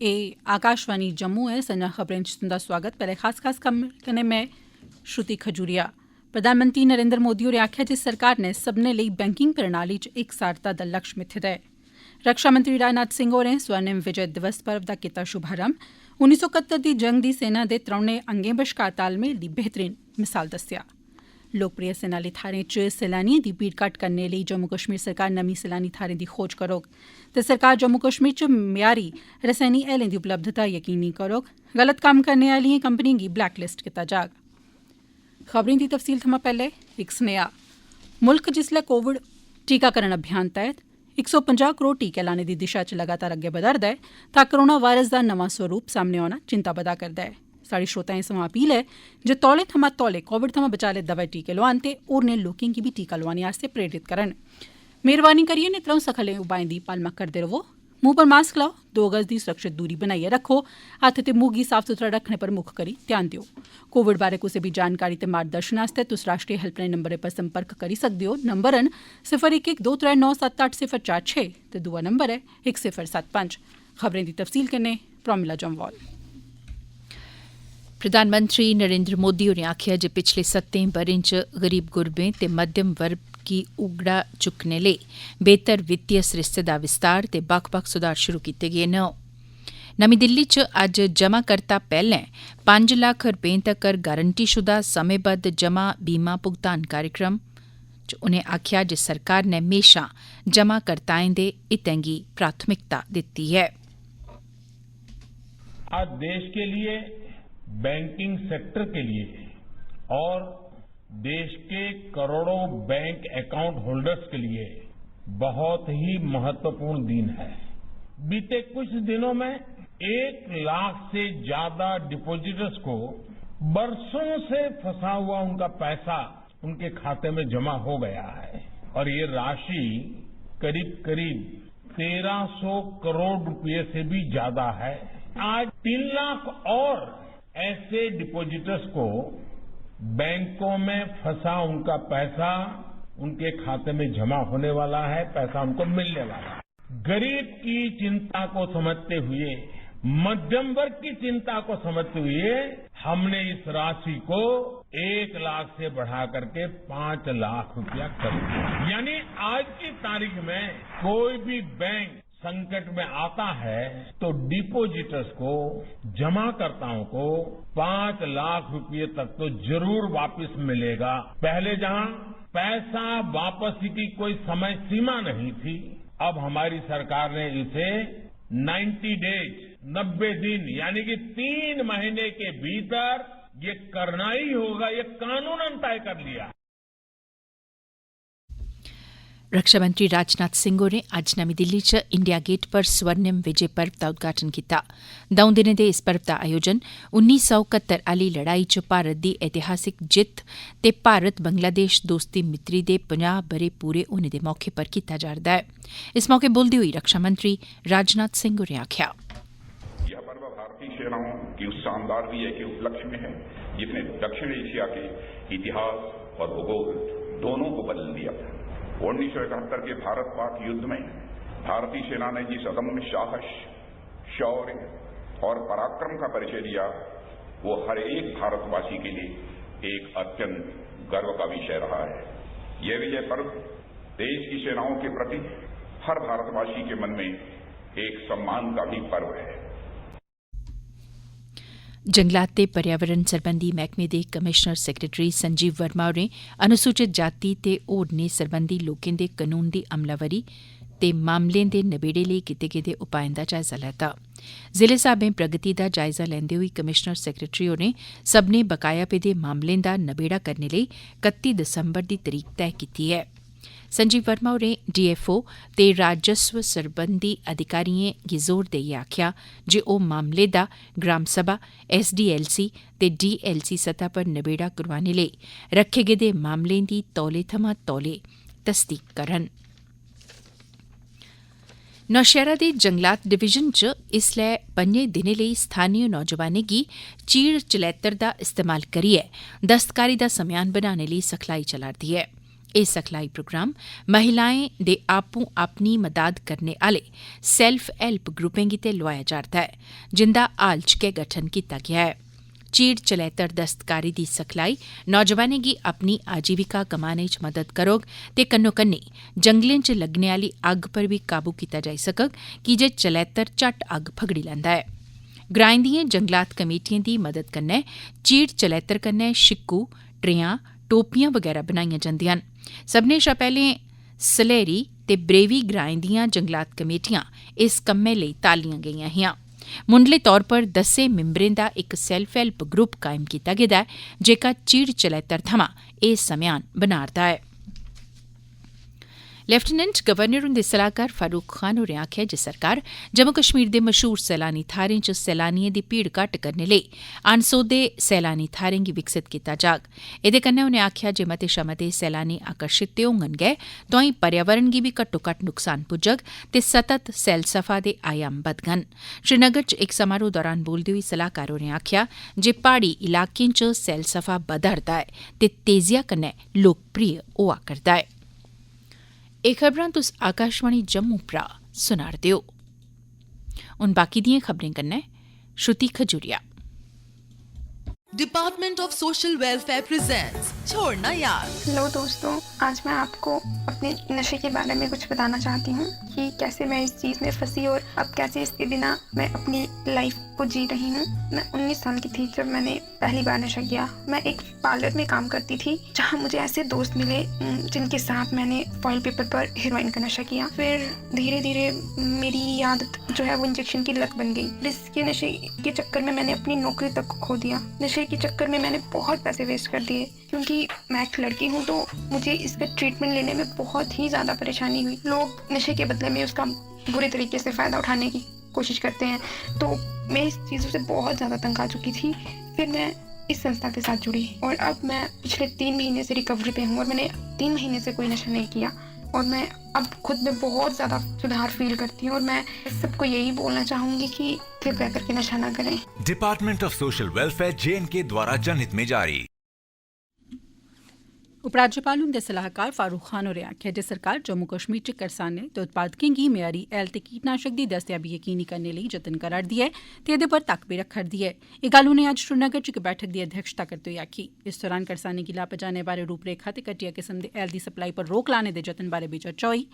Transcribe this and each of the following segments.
एह् आकाशवाणी जम्मू ऐ। संजा खबरें च तुंदा स्वागत। पैह्ले खास कन्नै में श्रुति खजूरिया। प्रधानमंत्री नरेंद्र मोदी होरें आखेआ जे सरकार नै सब्भनें लेई बैंकिंग प्रणाली च इकसारता दा लक्ष्य मित्थे दा ऐ। रक्षा मंत्री राजनाथ सिंह होरें स्वर्णिम विजय दिवस पर्व दा कीता शुभारंभ। 1971 दी जंग दी सेना दे त्रौनें अंगें बश्कार तालमेल दी बेहतरीन मिसाल दस्सेआ। लोकप्रिय सेना आह्ली थाह्रें च सैलानिएं दी भीड़ घट्ट करने लेई जम्मू कश्मीर सरकार नमीं सैलानी थाह्रें दी खोज करोग ते सरकार जम्मू कश्मीर च म्यारी रसैनी हैलें दी उपलब्धता यकीनी करोग। गलत कम्म करने आह्लिएं कंपनिएं गी ब्लैक लिस्ट कीता जाग। खबरें दी तफसील थमां पैह्ले इक सनेहा। मुल्ख जिसलै कोविड टीकाकरण अभियान तैह्त 150 करोड़ टीके लाने दी दिशा च लगातार अग्गै बधा'रदा ऐ, तां कोरोना वायरस दा नमां स्वरूप सामने औना चिंता बधा करदा ऐ। साढ़े श्रोताएं समां अपील ऐ जे तौले थमां तौले कोविड थमां बचाऽ लेई दवै टीके लोआन ते होरनें लोकें गी बी टीका लोआने आस्तै प्रेरित करन। मेहरबानी करियै इनें त्र'ऊं सखल्ले उपाएं दी पालमा करदे रवो। मूंह पर मास्क लाओ, 2 गज दी सुरक्षित दूरी बनाइयै रक्खो, हत्थ ते मुंह गी साफ सुथरा रक्खने पर मुक्ख करी ध्यान देओ। कोविड बारै कुसै बी जानकारी ते मार्गदर्शन आस्तै तुस राष्ट्रीय हेल्पलाइन नंबरै पर संपर्क करी सकदे ओ। नंबर न 0112397846 ते दूआ नंबर ऐ 1075। खबरें दी तफसील कन्नै प्रोमिला जम्वाल। प्रधानमंत्री नरेंद्र मोदी होरें आखेआ जे पिछले 7 ब'रें च गरीब गुरबें ते मध्यम वर्ग गी उगड़ा चुक्कने लेई बेहतर वित्तीय सरिस्ते दा विस्तार ते बक्ख-बक्ख सुधार शुरू कीते गे न। नमीं दिल्ली च अज्ज जमाकर्ता पैह्लें 5 लाख रपें तक्कर गारंटीशुदा समेंबद्ध जमा बीमा भुगतान कार्यक्रम च उनें आखेआ जे सरकार नै म्हेशां जमाकर्ताएं दे हितें गी प्राथमिकता दित्ती है। आज देश के लिए, बैंकिंग सेक्टर के लिए और देश के करोड़ों बैंक अकाउंट होल्डर्स के लिए बहुत ही महत्वपूर्ण दिन है। बीते कुछ दिनों में 1 लाख से ज्यादा डिपॉजिटर्स को बरसों से फंसा हुआ उनका पैसा उनके खाते में जमा हो गया है और ये राशि करीब करीब 1300 करोड़ रुपए से भी ज्यादा है। आज 3 लाख और ऐसे डिपॉजिटर्स को बैंकों में फंसा उनका पैसा उनके खाते में जमा होने वाला है, पैसा उनको मिलने वाला है। गरीब की चिंता को समझते हुए, मध्यम वर्ग की चिंता को समझते हुए हमने इस राशि को 1 लाख से बढ़ा करके 5 लाख रुपया कर दिया। यानी आज की तारीख में कोई भी बैंक संकट में आता है तो डिपॉजिटर्स को, जमाकर्ताओं को 5 लाख रुपए तक तो जरूर वापस मिलेगा। पहले जहां पैसा वापसी की कोई समय सीमा नहीं थी, अब हमारी सरकार ने इसे 90 डेज 90 दिन यानी कि 3 महीने के भीतर ये करना ही होगा, ये कानूनन तय कर लिया। रक्षा मंत्री राजनाथ सिंह होरें अज्ज नमीं दिल्ली च इंडिया गेट पर स्वर्णिम विजय पर्व दा उद्घाटन कीता। 2 दिनें दे इस पर्व दा आयोजन 1971 आह्ली लड़ाई च भारत दी ऐतिहासिक जित्त ते भारत बंगलादेश दोस्ती मित्तरी दे 50 ब'रे पूरे होने दे मौके पर कीता जा'रदा है। इस मौके बोलदे होई रक्षा मंत्री राजनाथ सिंह होरें आखेआ, यह पर्व भारतीय सेनाओं की उस शानदार विजय के उपलक्ष्य में है जिसने दक्षिण एशिया के इतिहास और भूगोल दोनों को बदल दिया था। 1971 के भारत पाक युद्ध में भारतीय सेना ने जिस अदम्य साहस, शौर्य और पराक्रम का परिचय दिया, वो हर एक भारतवासी के लिए एक अत्यंत गर्व का विषय रहा है। यह विजय पर्व देश की सेनाओं के प्रति हर भारतवासी के मन में एक सम्मान का भी पर्व है। जंगलात ते पर्यावरण सरबंधी मैह्कमे दे कमिशनर सैक्रेटरी संजीव वर्मा होरें अनुसूचित जाति ते होरनें सरबंधी लोकें दे कानून दी अमलावरी ते मामलें दे नबेड़े लेई कीते गेदे उपाएं दा जायजा लैता। जिले स्हाबें प्रगति दा जायजा लैंदे होई कमिशनर सैक्रेटरी होरें सब्भनें बकाया पेदे मामलें दा नबेड़ा करने लेई 31 दिसंबर दी तरीक तय कीती ऐ। संजीव वर्मा होरें डीएफओ ते राजस्व सरबंधी अधिकारिएं गी जोर देइयै आखेआ जे ओह् मामले दा ग्राम सभा, एसडीएलसी ते डीएलसी सतह पर नबेड़ा करोआने लेई रखे गेदे मामलें दी तौले थमां तौले तसदीक करन। नौशहरा दे जंगलात डिवीजन च इसलै 5 दिनें लेई स्थानीय नौजवानें गी चीड़ चलैत्तर दा इस्तेमाल करियै दस्तकारी दा समेयान बनाने लेई सखलाई चला'रदी ऐ। ਇਹ ਸਿਖਲਾਈ ਪ੍ਰੋਗਰਾਮ ਮਹਿਲਾਵਾਂ ਦੇ ਆਪੂ ਆਪਣੀ ਮਦਦ ਕਰਨੇ ਵਾਲੇ ਸੈਲਫ ਹੈਲਪ ਗਰੁੱਪਾਂ ਕੀਤੇ ਲਵਾਇਆ ਜਾਂਦਾ ਹੈ ਜਿੰਦਾ ਹਾਲ ਚ ਕੇ ਗਠਨ ਕੀਤਾ ਗਿਆ ਹੈ चीड़ चलैतर दस्तकारी दी सिखलाई नौजवानें गी अपनी आजीविका कमाने च मदद करोग ते कन्नो कन्नी जंगलें च लगने आली अग्ग पर भी काबू कीता जाई सकग की जे चलैतर झट अग्ग फगड़ी लैंदा है ग्राएं दिएं जंगलात कमेटिएं दी मदद कन्नै चीड़ चलैतर कन्नै शिक्कू ट्रेयां टोपियां वगैरह बनाईयां जंदियां न सभनें शा पैह्लें सलेरी ते ब्रेवी ग्राएं दियां जंगलात कमेटियां इस कम्मै लेई तालियां गेईयां हियां मुंडले तौर पर 10 मिंबरें दा इक सैल्फ हैल्प ग्रुप कायम कीता गेदा ऐ जेका चीड़ चलैतर थमां एह् सम्यान बना'रदा ऐ लेफ्टिनेंट गवर्नर हुंदे सलाहकार फारूक खान होरें आखेआ जे सरकार जम्मू कश्मीर दे मशहूर सैलानी थाहरें च सैलानिएं दी भीड़ घट्ट करने लेई अनसोधे सैलानी थाहरें गी विकसित कीता जाग एह्दे कन्नै उनें आखेआ जे मते शा मते सैलानी आकर्षित ते होङन गै तोआईं पर्यावरण गी बी घट्टोघट्ट नुकसान पुज्जग ते सतत सैलसफा दे आयाम बधगन श्रीनगर च इक समारोह दौरान बोलदे होई सलाहकार होरें आखेआ जे प्हाड़ी इलाकें च सैलसफा बधा'रदा ऐ ते तेजिया कन्नै लोकप्रिय होआ करदा ऐ एह् खबरां तुस आकाशवाणी जम्मू परा सुना'रदे ओ हुन बाकी दिएं खबरें कन्नै Shruti Khajuria department of social welfare presents छोड़ना यार। हेलो दोस्तों, आज मैं आपको अपने नशे के बारे में कुछ बताना चाहती हूँ कि कैसे मैं इस चीज़ में फंसी और अब कैसे इसके बिना मैं अपनी लाइफ को जी रही हूँ। मैं 19 साल की थी जब मैंने पहली बार नशा किया। मैं एक पार्लर में काम करती थी जहाँ मुझे ऐसे दोस्त मिले जिनके साथ मैंने फॉइल पेपर पर हेरोइन का नशा किया। फिर धीरे धीरे मेरी आदत जो है वो इंजेक्शन की लत बन गई। इसके नशे के चक्कर में मैंने अपनी नौकरी तक खो दिया। नशे के चक्कर में मैंने बहुत पैसे वेस्ट कर दिए क्योंकि मैं एक लड़की हूँ तो मुझे इसका ट्रीटमेंट लेने में बहुत ही ज़्यादा परेशानी हुई। लोग नशे के बदले में उसका बुरे तरीके से फ़ायदा उठाने की कोशिश करते हैं, तो मैं इस चीज़ों से बहुत ज़्यादा तंग आ चुकी थी। फिर मैं इस संस्था के साथ जुड़ी और अब मैं पिछले 3 महीने से रिकवरी पे हूँ और मैंने 3 महीने से कोई नशा नहीं किया और मैं अब खुद में बहुत ज़्यादा सुधार फील करती हूँ और मैं सबको यही बोलना चाहूँगी कि कृपया करके नशा ना करें। Department of social welfare JNK द्वारा जनहित में जारी। उपराज्यपाल हुंदे सलाहकार फारूक खान होरें आखेआ जे सरकार जम्मू कश्मीर च करसानें ते उत्पादकें गी मयारी हैल ते कीटनाशक दी दस्तयाबी यकीनी करने लेई जतन करा'रदी ऐ ते एह्दे पर तक्क बी रक्खा'रदी ऐ। एह् गल्ल उनें अज्ज श्रीनगर च इक बैठक दी अध्यक्षता करदे होई आखी। इस दौरान करसानें गी लाभ पजाने बारै रूपरेखा ते घटिया किस्म दे हैल दी सप्लाई पर रोक लाने दे जतन बारै बी चर्चा होई।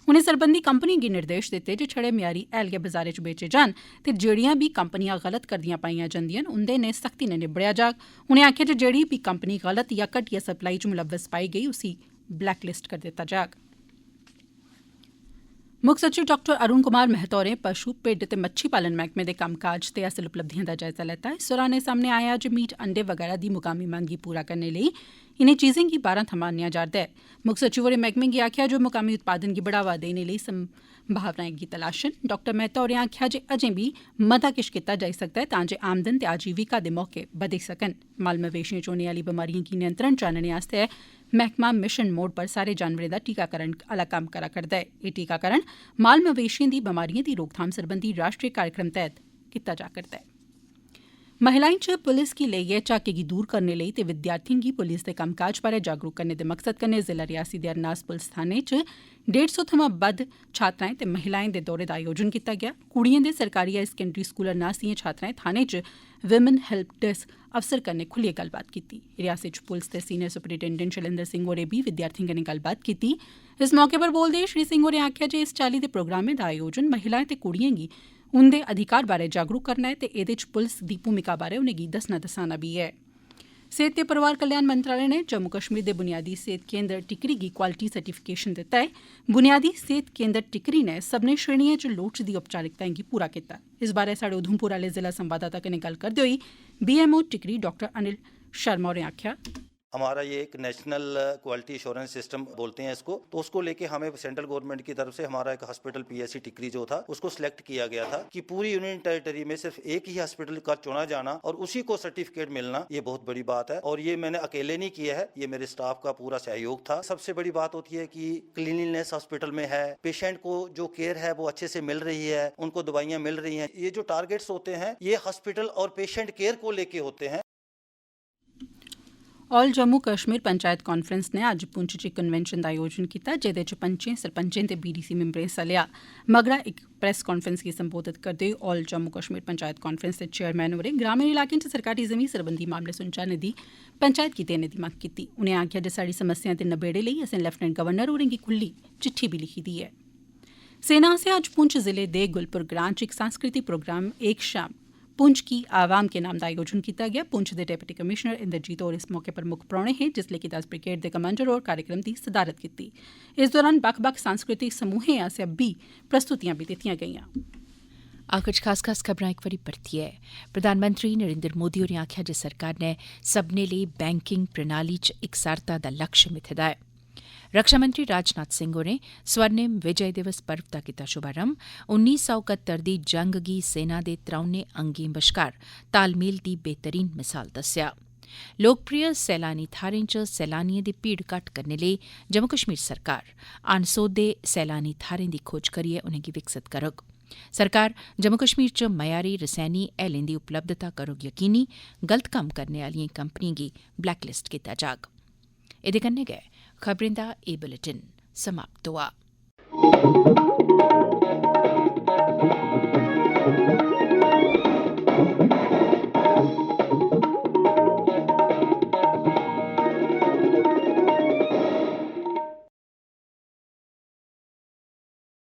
उनें सरबंधी कंपनिएं गी निर्देश दित्ते जे छड़े मयारी हैल गै बजारै च बेचे जान ते जेड़ियां बी कंपनियां गलत करदियां पाइयां जंदियां न उंदे नै सख्ती नै निबड़ेआ जाग। उनें आखेआ जे जेड़ी बी कंपनी गलत या घटिया सप्लाई च मुलव्वस पाई गेई उसी ब्लैकलिस्ट करी दित्ता जाग। मुक्ख सचिव डॉ अरुण कुमार मेहता होरें पशु भिड्ड ते मच्छी पालन मैह्कमे दे कम्मकाज ते हासल उपलब्धिएं दा जायजा लैता। इस दौरान एह् सामने आया जे मीट अंडे वगैरह दी मुकामी मंग गी पूरा करने लेई इनें चीजें गी बाह्रा थमां आह्नेआ जा'रदा ऐ। मुक्ख सचिव होरें मैह्कमे गी आखेआ जे मुकामी उत्पादन गी बढ़ावा देने लेई संभावनाएं गी तलाशन। डॉ मेहता होरें आखेआ जे अजें बी मता किश कीता जाई सकदा ऐ तां जे आमदन ते आजीविका दे मौके बधी सकन। माल मवेशिएं च होने आह्ली बमारिएं गी नियंत्रण च आह्नने आस्तै मैह्कमा मिशन मोड पर सारे जानवरें दा टीकाकरण आह्ला कम्म करा करदा ऐ। एह् टीकाकरण माल मवेशिएं दी बमारिएं दी रोकथाम सरबंधी राष्ट्रीय कार्यक्रम तैह्त कीता जा करदा ऐ। महिलाएं च पुलिस गी लेइयै झाके गी दूर करने लेई ते विद्यार्थिएं गी पुलिस दे कम्मकाज बारै जागरूक करने दे मकसद कन्नै जिला रियासी दे अरनास पुलिस थाने च 150 थमां बद्ध छात्राएं ते महिलाएं दे दौरे दा आयोजन कीता गेआ। कुड़िएं दे सरकारी हाई सकैंडरी स्कूल अरनास दिएं छात्राएं थाने च विमेन हेल्प डेस्क अफसर कन्नै खुल्लियै गल्लबात कीती। रियासी च पुलिस दे सीनियर सुपरिटेंडेंट शैलेंद्र सिंह होरें बी विद्यार्थिएं कन्नै गल्लबात कीती। इस मौके पर बोलदे होई श्री सिंह होरें आखेआ जे इस चाल्ली दे प्रोग्रामें दा आयोजन महिलाएं ते कुड़िएं गी उंदे अधिकार बारै जागरूक करना ऐ ते एह्दे च पुलिस दी भूमिका बारै उनेंगी दस्सना बी ऐ। सेहत ते परिवार कल्याण मंत्रालय ने जम्मू कश्मीर दे बुनियादी सेहत केन्द्र टिकरी गी क्वालिटी सर्टिफिकेशन दित्ता है। बुनियादी सेहत केन्द्र टिकरी ने सब्भनें श्रेणिएं च लोड़चदी औपचारिकताएं गी पूरा कीता। इस बारै साढ़े उधमपुर आह्ले जिला संवाददाता कन्नै गल्ल करदे होई BMO टिकरी डॉ अनिल शर्मा होरें आखेआ हमारा ये एक नेशनल क्वालिटी इंश्योरेंस सिस्टम बोलते हैं इसको, तो उसको लेके हमें सेंट्रल गवर्नमेंट की तरफ से हमारा एक हॉस्पिटल PSC टिकरी जो था उसको सिलेक्ट किया गया था कि पूरी यूनियन टेरिटरी में सिर्फ एक ही हॉस्पिटल का चुना जाना और उसी को सर्टिफिकेट मिलना, ये बहुत बड़ी बात है। और ये मैंने अकेले नहीं किया है, ये मेरे स्टाफ का पूरा सहयोग था। सबसे बड़ी बात होती है कि क्लीनलीनेस हॉस्पिटल में है, पेशेंट को जो केयर है वो अच्छे से मिल रही है, उनको दवाइयाँ मिल रही हैं। ये जो टारगेट्स होते हैं ये हॉस्पिटल और पेशेंट केयर को लेके होते हैं। ऑल जम्मू कश्मीर पंचायत कांफ्रेंस ने अज्ज पुंछ च इक कन्वेंशन दा आयोजन कीता जेदे च पंचें सरपंचें ते बीडीसी मिम्बरें हिस्सा लेआ। मगरा इक प्रेस कांफ्रेंस गी संबोधित करदे होई ऑल जम्मू कश्मीर पंचायत कांफ्रेंस दे चेयरमैन होरें ग्रामीण इलाकें च सरकारी ज़मीं सरबंधी मामले सुलझाने दी पंचायत गी देने दी मंग कीती। उनें आखेआ जे साढ़ी समस्याएं दे नबेड़े लेई असें लेफ्टिनेंट गवर्नर होरें गी खुल्ली चिट्ठी बी लिखी दी ऐ। सेना आसेआ अज्ज पुंछ जिले दे गुलपुर ग्रां च इक सांस्कृतिक प्रोग्राम एक शाम पुंछ की आवाम के नाम दा आयोजन कीता गया। पुंछ दे डिप्टी कमिशनर इंद्रजीत होर इस मौके पर मुक्ख परौहने हे, जिसलै कि 10 ब्रिगेड दे कमांडर होर कार्यक्रम दी सदारत कीती। इस दौरान बक्ख बक्ख सांस्कृतिक समूहें आसेआ बी प्रस्तुतियां बी दित्तियां गेईआं। आखिर खास खबरां इक बारी परतियै प्रधानमंत्री नरेंद्र मोदी होरें आखेआ जे सरकार ने सब्भनें लेई बैंकिंग प्रणाली च इकसारता दा लक्ष्य मित्थे दा ऐ। रक्षा मंत्री राजनाथ सिंह होरें स्वर्णिम विजय दिवस पर्व दा कीता शुभारंभ। 1971 दी जंग गी सेना दे त्रौनें अंगें बश्कार तालमेल दी बेहतरीन मिसाल दस्सेआ। लोकप्रिय सैलानी थाह्रें च सैलानिएं दी भीड़ घट्ट करने लेई जम्मू कश्मीर सरकार अनसोधे सैलानी थाह्रें दी खोज करियै उनेंगी विकसित करग। सरकार जम्मू कश्मीर च मयारी रसैनी हैलें दी उपलब्धता करग यकीनी। गलत कम्म करने आलियें कंपनियें गी ब्लैकलिस्ट कीता जाग। एह्दे कन्नै गै खबरें दा एह् बुलेटिन समाप्त होआ।